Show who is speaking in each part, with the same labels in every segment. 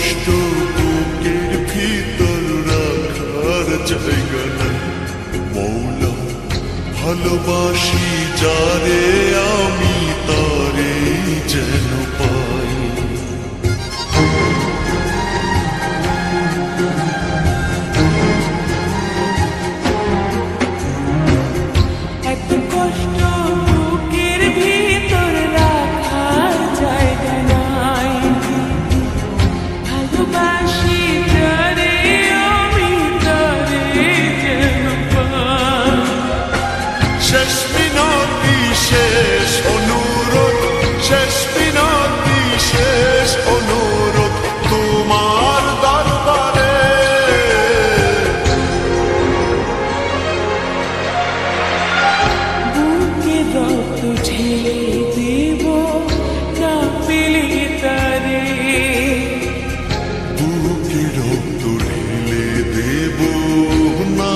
Speaker 1: কষ্ট বুকের ভিতর রাখার জায়গা নাই মৌলা, ভালোবাসি যারে আমি তারে যেন পাই।
Speaker 2: এত কষ্ট বুকের ভিতর রাখার জায়গা নাই, ভালোবাসি যারে আমি তারে যেন পাই।
Speaker 1: শেষ মিনতি শেষ অনুরোধ, শেষ মিনতি শেষ অনুরোধ তোমার দরবারে।
Speaker 2: বুকে রক্ত ঢেলে দেব না পেলে তারে,
Speaker 1: বুকে রক্ত ঢেলে দেব না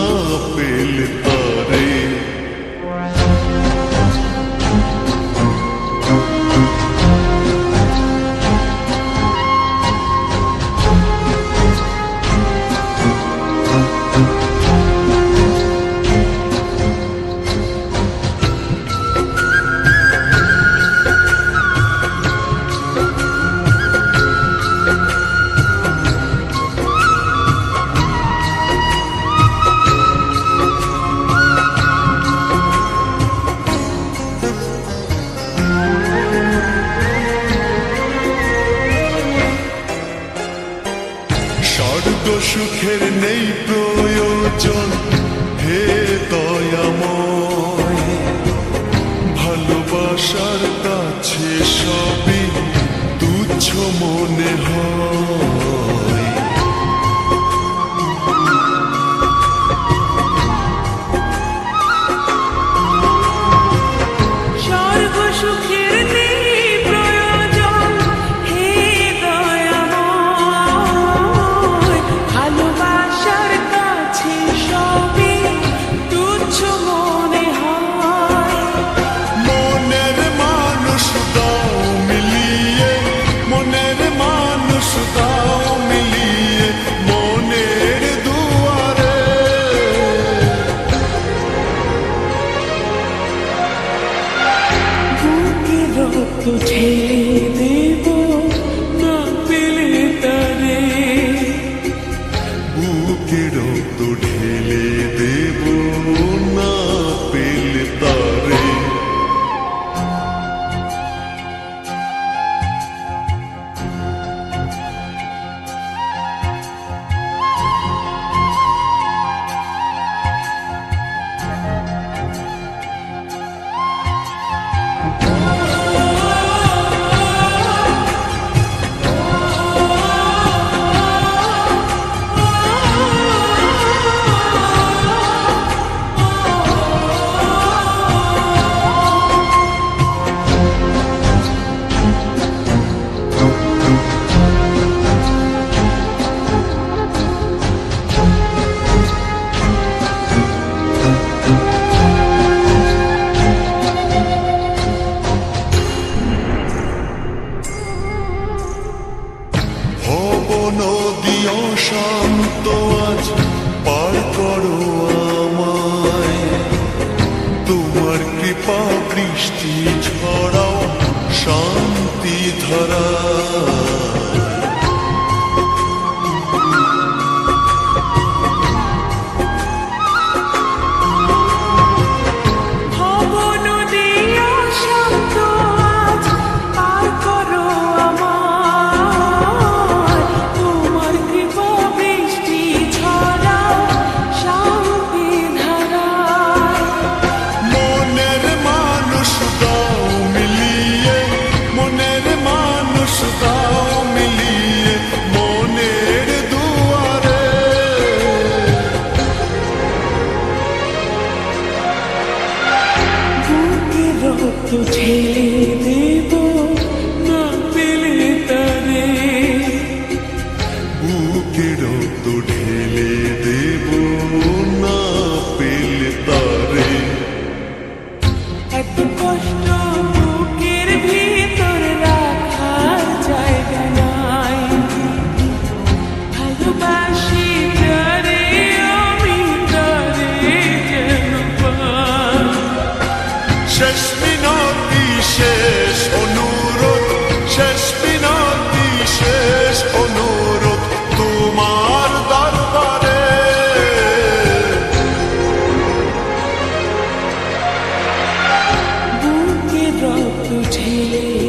Speaker 1: পেলে তারে। স্বর্গ সুখের নেই প্রয়োজন হে দয়াময়, ভালোবাসার কাছে সবই তুচ্ছ মনে হয়।
Speaker 2: স্বর্গ সুখের নেই প্রয়োজন হে দয়াময়, ভালোবাসার কাছে সবই তুচ্ছ মনে হয়।
Speaker 1: মনের মানুষ দাও মিলিয়ে, মনের মানুষ দাও মিলিয়ে মনের দুয়ারে।
Speaker 2: বুকে রক্ত ঢেলে দেব না পেলে তারে,
Speaker 1: বুকে রক্ত ঢেলে দেব না পেলে তারে। নদী অশান্ত আজ পার করো আমায়, তোমার কৃপা বৃষ্টি ঝরাও শান্তি ধারা। মনের মানুষ দাও মিলিয়ে, মনের মানুষ
Speaker 2: ঢেলে